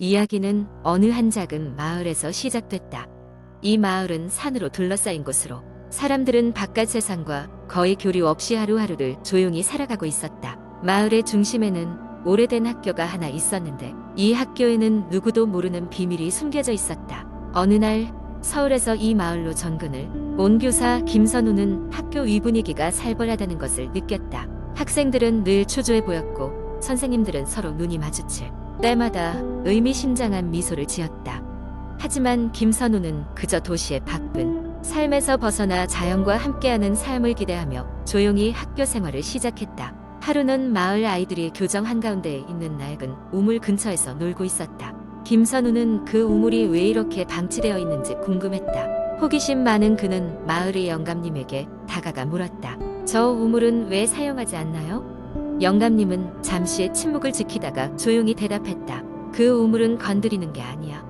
이야기는 어느 한 작은 마을에서 시작됐다. 이 마을은 산으로 둘러싸인 곳으로 사람들은 바깥 세상과 거의 교류 없이 하루하루를 조용히 살아가고 있었다. 마을의 중심에는 오래된 학교가 하나 있었는데 이 학교에는 누구도 모르는 비밀이 숨겨져 있었다. 어느 날 서울에서 이 마을로 전근을 온 교사 김선우는 학교 위 분위기가 살벌하다는 것을 느꼈다. 학생들은 늘 초조해 보였고 선생님들은 서로 눈이 마주칠 때마다 의미심장한 미소를 지었다. 하지만 김선우는 그저 도시의 바쁜 삶에서 벗어나 자연과 함께하는 삶을 기대하며 조용히 학교 생활을 시작했다. 하루는 마을 아이들이 교정 한가운데 있는 낡은 우물 근처에서 놀고 있었다. 김선우는 그 우물이 왜 이렇게 방치되어 있는지 궁금했다. 호기심 많은 그는 마을의 영감님에게 다가가 물었다. 저 우물은 왜 사용하지 않나요? 영감님은 잠시 침묵을 지키다가 조용히 대답했다. 그 우물은 건드리는 게 아니야.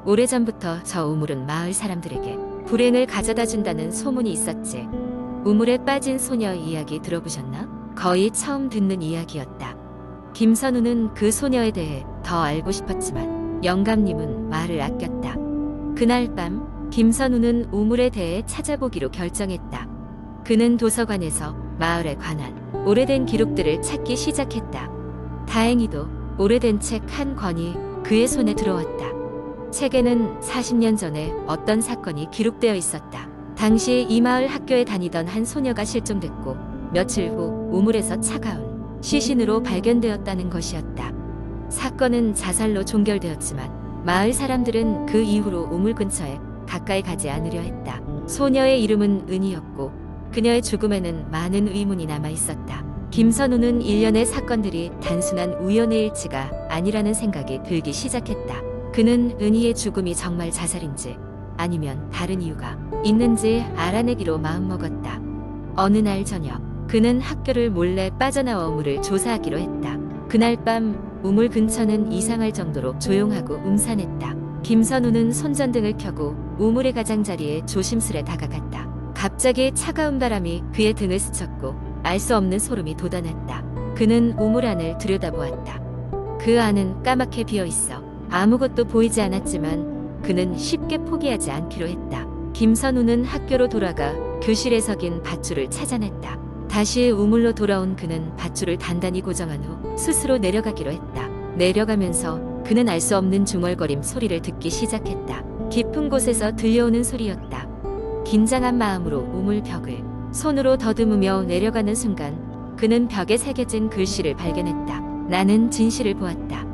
오래전부터 저 우물은 마을 사람들에게 불행을 가져다 준다는 소문이 있었지. 우물에 빠진 소녀 이야기 들어보셨나? 거의 처음 듣는 이야기였다. 김선우는 그 소녀에 대해 더 알고 싶었지만 영감님은 말을 아꼈다. 그날 밤 김선우는 우물에 대해 찾아보기로 결정했다. 그는 도서관에서 마을에 관한 오래된 기록들을 찾기 시작했다. 다행히도 오래된 책 한 권이 그의 손에 들어왔다. 책에는 40년 전에 어떤 사건이 기록되어 있었다. 당시 이 마을 학교에 다니던 한 소녀가 실종됐고 며칠 후 우물에서 차가운 시신으로 발견되었다는 것이었다. 사건은 자살로 종결되었지만 마을 사람들은 그 이후로 우물 근처에 가까이 가지 않으려 했다. 소녀의 이름은 은희였고 그녀의 죽음에는 많은 의문이 남아 있었다. 김선우는 일련의 사건들이 단순한 우연의 일치가 아니라는 생각이 들기 시작했다. 그는 은희의 죽음이 정말 자살인지 아니면 다른 이유가 있는지 알아내기로 마음먹었다. 어느 날 저녁 그는 학교를 몰래 빠져나와 우물을 조사하기로 했다. 그날 밤 우물 근처는 이상할 정도로 조용하고 음산했다. 김선우는 손전등을 켜고 우물의 가장자리에 조심스레 다가갔다. 갑자기 차가운 바람이 그의 등을 스쳤고 알 수 없는 소름이 돋아났다. 그는 우물 안을 들여다보았다. 그 안은 까맣게 비어있어 아무것도 보이지 않았지만 그는 쉽게 포기하지 않기로 했다. 김선우는 학교로 돌아가 교실에 석인 밧줄을 찾아냈다. 다시 우물로 돌아온 그는 밧줄을 단단히 고정한 후 스스로 내려가기로 했다. 내려가면서 그는 알 수 없는 중얼거림 소리를 듣기 시작했다. 깊은 곳에서 들려오는 소리였다. 긴장한 마음으로 우물 벽을 손으로 더듬으며 내려가는 순간 그는 벽에 새겨진 글씨를 발견했다. 나는 진실을 보았다.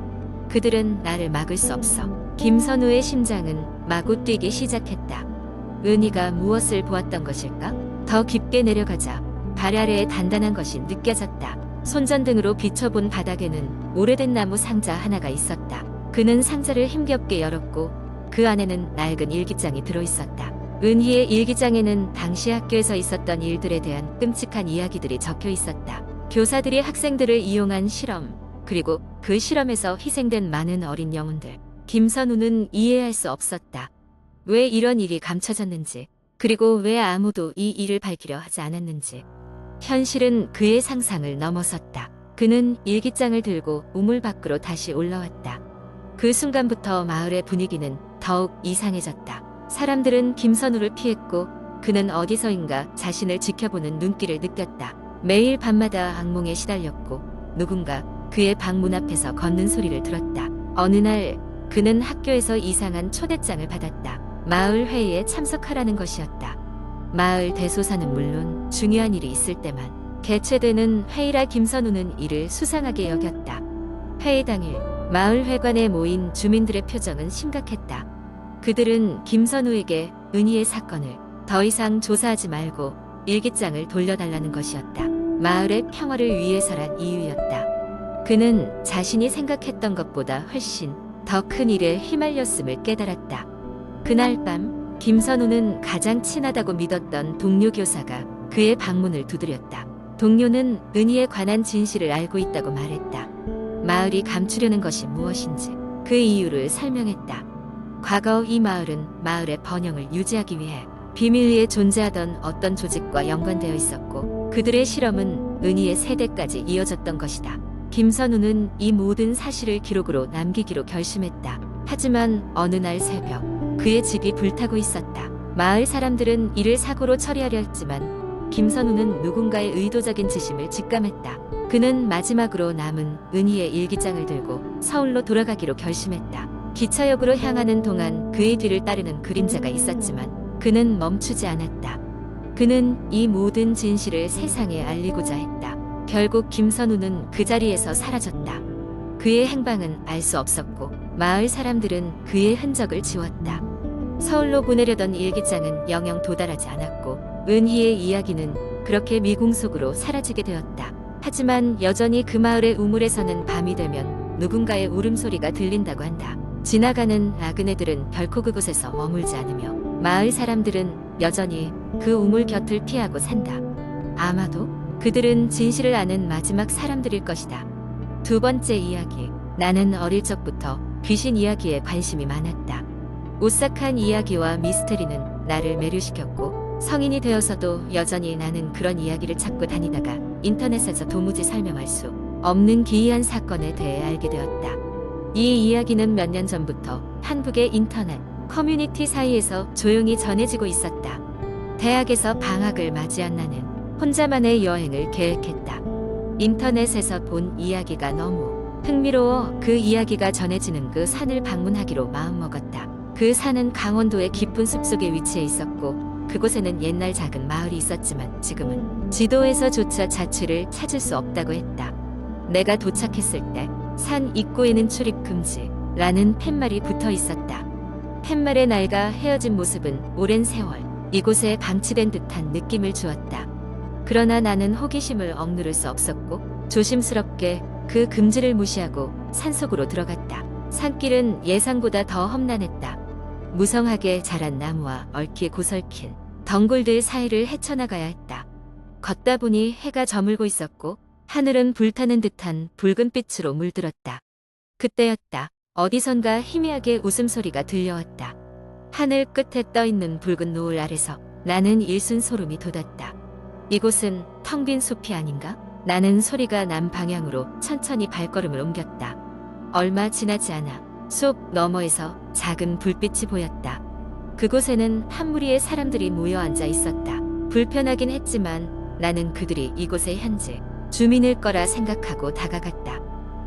그들은 나를 막을 수 없어. 김선우의 심장은 마구 뛰기 시작했다. 은희가 무엇을 보았던 것일까? 더 깊게 내려가자 발 아래에 단단한 것이 느껴졌다. 손전등으로 비춰본 바닥에는 오래된 나무 상자 하나가 있었다. 그는 상자를 힘겹게 열었고 그 안에는 낡은 일기장이 들어있었다. 은희의 일기장에는 당시 학교에서 있었던 일들에 대한 끔찍한 이야기들이 적혀 있었다. 교사들이 학생들을 이용한 실험, 그리고 그 실험에서 희생된 많은 어린 영혼들. 김선우는 이해할 수 없었다. 왜 이런 일이 감춰졌는지, 그리고 왜 아무도 이 일을 밝히려 하지 않았는지. 현실은 그의 상상을 넘어섰다. 그는 일기장을 들고 우물 밖으로 다시 올라왔다. 그 순간부터 마을의 분위기는 더욱 이상해졌다. 사람들은 김선우를 피했고 그는 어디서인가 자신을 지켜보는 눈길을 느꼈다. 매일 밤마다 악몽에 시달렸고 누군가 그의 방문 앞에서 걷는 소리를 들었다. 어느 날 그는 학교에서 이상한 초대장을 받았다. 마을 회의에 참석하라는 것이었다. 마을 대소사는 물론 중요한 일이 있을 때만 개최되는 회의라 김선우는 이를 수상하게 여겼다. 회의 당일 마을 회관에 모인 주민들의 표정은 심각했다. 그들은 김선우에게 은희의 사건을 더 이상 조사하지 말고 일기장을 돌려달라는 것이었다. 마을의 평화를 위해서란 이유였다. 그는 자신이 생각했던 것보다 훨씬 더 큰 일에 휘말렸음을 깨달았다. 그날 밤 김선우는 가장 친하다고 믿었던 동료 교사가 그의 방문을 두드렸다. 동료는 은희에 관한 진실을 알고 있다고 말했다. 마을이 감추려는 것이 무엇인지 그 이유를 설명했다. 과거 이 마을은 마을의 번영을 유지하기 위해 비밀리에 존재하던 어떤 조직과 연관되어 있었고 그들의 실험은 은희의 세대까지 이어졌던 것이다. 김선우는 이 모든 사실을 기록으로 남기기로 결심했다. 하지만 어느 날 새벽 그의 집이 불타고 있었다. 마을 사람들은 이를 사고로 처리하려 했지만 김선우는 누군가의 의도적인 지심을 직감했다. 그는 마지막으로 남은 은희의 일기장을 들고 서울로 돌아가기로 결심했다. 기차역으로 향하는 동안 그의 뒤를 따르는 그림자가 있었지만 그는 멈추지 않았다. 그는 이 모든 진실을 세상에 알리고자 했다. 결국 김선우는 그 자리에서 사라졌다. 그의 행방은 알 수 없었고 마을 사람들은 그의 흔적을 지웠다. 서울로 보내려던 일기장은 영영 도달하지 않았고 은희의 이야기는 그렇게 미궁 속으로 사라지게 되었다. 하지만 여전히 그 마을의 우물에서는 밤이 되면 누군가의 울음소리가 들린다고 한다. 지나가는 나그네들은 결코 그곳에서 머물지 않으며 마을 사람들은 여전히 그 우물 곁을 피하고 산다. 아마도 그들은 진실을 아는 마지막 사람들일 것이다. 두 번째 이야기. 나는 어릴 적부터 귀신 이야기에 관심이 많았다. 오싹한 이야기와 미스테리는 나를 매료시켰고 성인이 되어서도 여전히 나는 그런 이야기를 찾고 다니다가 인터넷에서 도무지 설명할 수 없는 기이한 사건에 대해 알게 되었다. 이 이야기는 몇 년 전부터 한국의 인터넷 커뮤니티 사이에서 조용히 전해지고 있었다. 대학에서 방학을 맞이한 나는 혼자만의 여행을 계획했다. 인터넷에서 본 이야기가 너무 흥미로워 그 이야기가 전해지는 그 산을 방문하기로 마음먹었다. 그 산은 강원도의 깊은 숲속에 위치해 있었고 그곳에는 옛날 작은 마을이 있었지만 지금은 지도에서조차 자취를 찾을 수 없다고 했다. 내가 도착했을 때 산 입구에는 출입 금지라는 팻말이 붙어 있었다. 팻말의 날과 헤어진 모습은 오랜 세월 이곳에 방치된 듯한 느낌을 주었다. 그러나 나는 호기심을 억누를 수 없었고 조심스럽게 그 금지를 무시하고 산속으로 들어갔다. 산길은 예상보다 더 험난했다. 무성하게 자란 나무와 얽히게 고설킨 덩굴들 사이를 헤쳐나가야 했다. 걷다 보니 해가 저물고 있었고 하늘은 불타는 듯한 붉은 빛으로 물들었다. 그때였다. 어디선가 희미하게 웃음소리가 들려왔다. 하늘 끝에 떠있는 붉은 노을 아래서 나는 일순 소름이 돋았다. 이곳은 텅 빈 숲이 아닌가? 나는 소리가 난 방향으로 천천히 발걸음을 옮겼다. 얼마 지나지 않아 숲 너머에서 작은 불빛이 보였다. 그곳에는 한 무리의 사람들이 모여 앉아 있었다. 불편하긴 했지만 나는 그들이 이곳의 현지 주민일 거라 생각하고 다가갔다.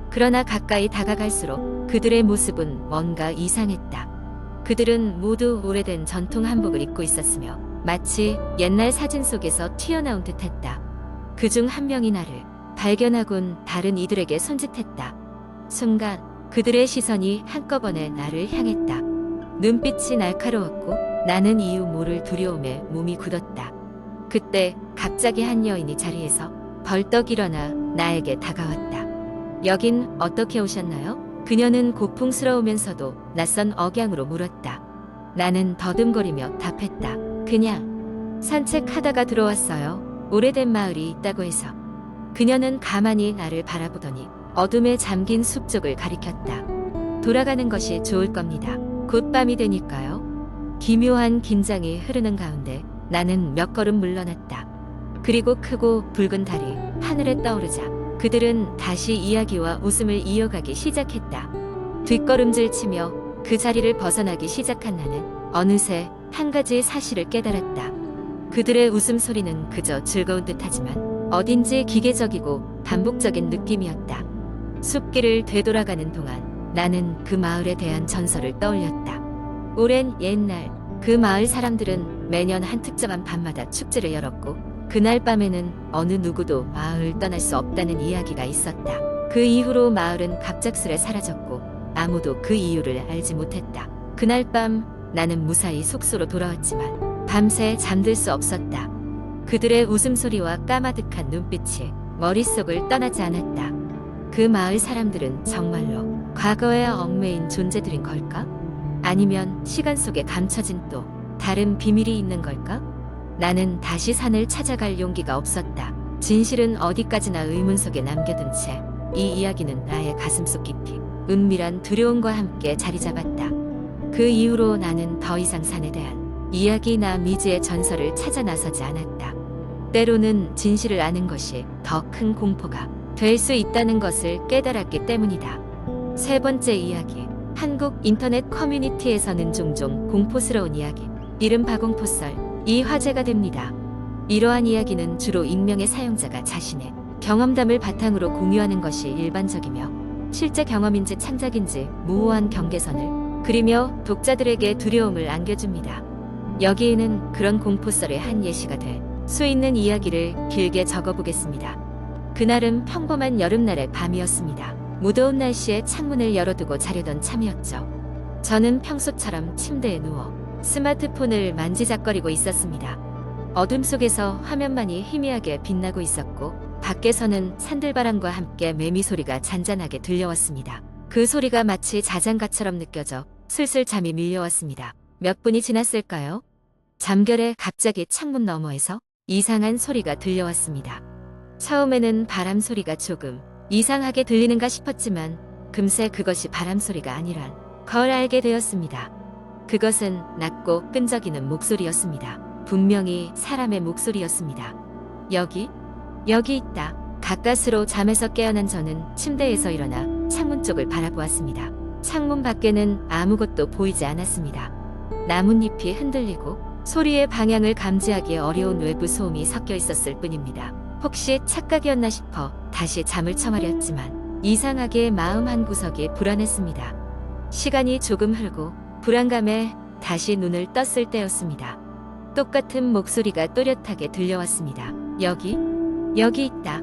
그러나 가까이 다가갈수록 그들의 모습은 뭔가 이상했다. 그들은 모두 오래된 전통 한복을 입고 있었으며 마치 옛날 사진 속에서 튀어나온 듯했다. 그중 한 명이 나를 발견하곤 다른 이들에게 손짓했다. 순간 그들의 시선이 한꺼번에 나를 향했다. 눈빛이 날카로웠고 나는 이유 모를 두려움에 몸이 굳었다. 그때 갑자기 한 여인이 자리에서 벌떡 일어나 나에게 다가왔다. 여긴 어떻게 오셨나요? 그녀는 고풍스러우면서도 낯선 억양으로 물었다. 나는 더듬거리며 답했다. 그냥 산책하다가 들어왔어요. 오래된 마을이 있다고 해서. 그녀는 가만히 나를 바라보더니 어둠에 잠긴 숲 쪽을 가리켰다. 돌아가는 것이 좋을 겁니다. 곧 밤이 되니까요. 기묘한 긴장이 흐르는 가운데 나는 몇 걸음 물러났다. 그리고 크고 붉은 달이 하늘에 떠오르자 그들은 다시 이야기와 웃음을 이어가기 시작했다. 뒷걸음질 치며 그 자리를 벗어나기 시작한 나는 어느새 한 가지 사실을 깨달았다. 그들의 웃음소리는 그저 즐거운 듯하지만 어딘지 기계적이고 반복적인 느낌이었다. 숲길을 되돌아가는 동안 나는 그 마을에 대한 전설을 떠올렸다. 오랜 옛날 그 마을 사람들은 매년 한 특정한 밤마다 축제를 열었고 그날 밤에는 어느 누구도 마을을 떠날 수 없다는 이야기가 있었다. 그 이후로 마을은 갑작스레 사라졌고 아무도 그 이유를 알지 못했다. 그날 밤 나는 무사히 숙소로 돌아왔지만 밤새 잠들 수 없었다. 그들의 웃음소리와 까마득한 눈빛이 머릿속을 떠나지 않았다. 그 마을 사람들은 정말로 과거에 얽매인 존재들인 걸까? 아니면 시간 속에 감춰진 또 다른 비밀이 있는 걸까? 나는 다시 산을 찾아갈 용기가 없었다. 진실은 어디까지나 의문 속에 남겨둔 채 이 이야기는 나의 가슴속 깊이 은밀한 두려움과 함께 자리 잡았다. 그 이후로 나는 더 이상 산에 대한 이야기나 미지의 전설을 찾아 나서지 않았다. 때로는 진실을 아는 것이 더 큰 공포가 될 수 있다는 것을 깨달았기 때문이다. 세 번째 이야기. 한국 인터넷 커뮤니티에서는 종종 공포스러운 이야기, 이른바 공포썰이 화제가 됩니다. 이러한 이야기는 주로 익명의 사용자가 자신의 경험담을 바탕으로 공유하는 것이 일반적이며, 실제 경험인지 창작인지 모호한 경계선을 그리며 독자들에게 두려움을 안겨줍니다. 여기에는 그런 공포썰의 한 예시가 될 수 있는 이야기를 길게 적어보겠습니다. 그날은 평범한 여름날의 밤이었습니다. 무더운 날씨에 창문을 열어두고 자려던 참이었죠. 저는 평소처럼 침대에 누워 스마트폰을 만지작거리고 있었습니다. 어둠 속에서 화면만이 희미하게 빛나고 있었고, 밖에서는 산들바람과 함께 매미 소리가 잔잔하게 들려왔습니다. 그 소리가 마치 자장가처럼 느껴져 슬슬 잠이 밀려왔습니다. 몇 분이 지났을까요? 잠결에 갑자기 창문 너머에서 이상한 소리가 들려왔습니다. 처음에는 바람 소리가 조금 이상하게 들리는가 싶었지만, 금세 그것이 바람 소리가 아니란 걸 알게 되었습니다. 그것은 낮고 끈적이는 목소리였습니다. 분명히 사람의 목소리였습니다. 여기 있다. 가까스로 잠에서 깨어난 저는 침대에서 일어나 창문 쪽을 바라보았습니다. 창문 밖에는 아무것도 보이지 않았습니다. 나뭇잎이 흔들리고 소리의 방향을 감지하기 어려운 외부 소음이 섞여 있었을 뿐입니다. 혹시 착각이었나 싶어 다시 잠을 청하려 했지만, 이상하게 마음 한구석이 불안했습니다. 시간이 조금 흐르고 불안감에 다시 눈을 떴을 때였습니다. 똑같은 목소리가 또렷하게 들려왔습니다. 여기 있다.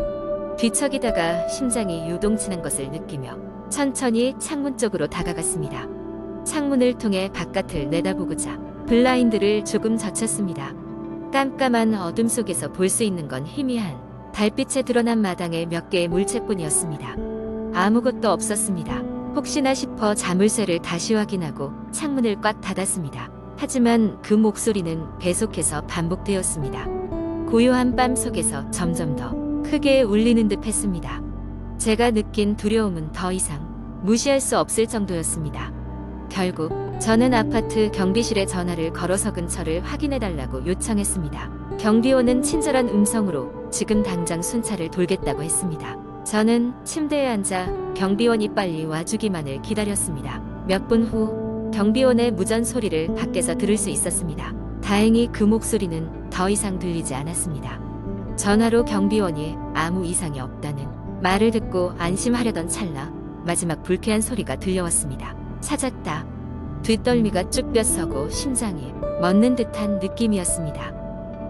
뒤척이다가 심장이 요동치는 것을 느끼며 천천히 창문 쪽으로 다가갔습니다. 창문을 통해 바깥을 내다보고자 블라인드를 조금 젖혔습니다. 깜깜한 어둠 속에서 볼 수 있는 건 희미한 달빛에 드러난 마당의 몇 개의 물체뿐이었습니다. 아무것도 없었습니다. 혹시나 싶어 자물쇠를 다시 확인하고 창문을 꽉 닫았습니다. 하지만 그 목소리는 계속해서 반복되었습니다. 고요한 밤 속에서 점점 더 크게 울리는 듯 했습니다. 제가 느낀 두려움은 더 이상 무시할 수 없을 정도였습니다. 결국 저는 아파트 경비실에 전화를 걸어서 근처를 확인해달라고 요청했습니다. 경비원은 친절한 음성으로 지금 당장 순찰을 돌겠다고 했습니다. 저는 침대에 앉아 경비원이 빨리 와주기만을 기다렸습니다. 몇 분 후 경비원의 무전 소리를 밖에서 들을 수 있었습니다. 다행히 그 목소리는 더 이상 들리지 않았습니다. 전화로 경비원이 아무 이상이 없다는 말을 듣고 안심하려던 찰나 마지막 불쾌한 소리가 들려왔습니다. 찾았다. 뒷덜미가 쭉 뼛서고 심장이 멎는 듯한 느낌이었습니다.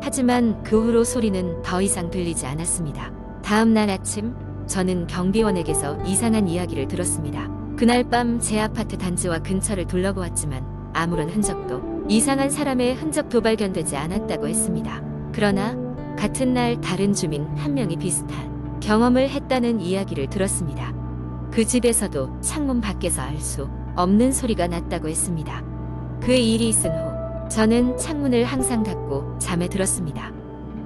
하지만 그 후로 소리는 더 이상 들리지 않았습니다. 다음 날 아침, 저는 경비원에게서 이상한 이야기를 들었습니다. 그날 밤 제 아파트 단지와 근처를 둘러보았지만 아무런 흔적도 이상한 사람의 흔적도 발견되지 않았다고 했습니다. 그러나 같은 날 다른 주민 한 명이 비슷한 경험을 했다는 이야기를 들었습니다. 그 집에서도 창문 밖에서 알 수 없는 소리가 났다고 했습니다. 그 일이 있은 후 저는 창문을 항상 닫고 잠에 들었습니다.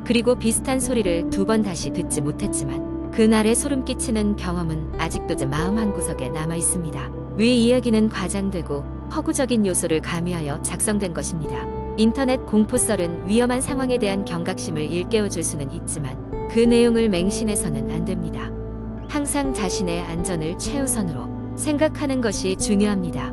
그리고 비슷한 소리를 2번 다시 듣지 못했지만, 그날의 소름 끼치는 경험은 아직도 제 마음 한구석에 남아 있습니다. 위 이야기는 과장되고 허구적인 요소를 가미하여 작성된 것입니다. 인터넷 공포썰은 위험한 상황에 대한 경각심을 일깨워줄 수는 있지만 그 내용을 맹신해서는 안 됩니다. 항상 자신의 안전을 최우선으로 생각하는 것이 중요합니다.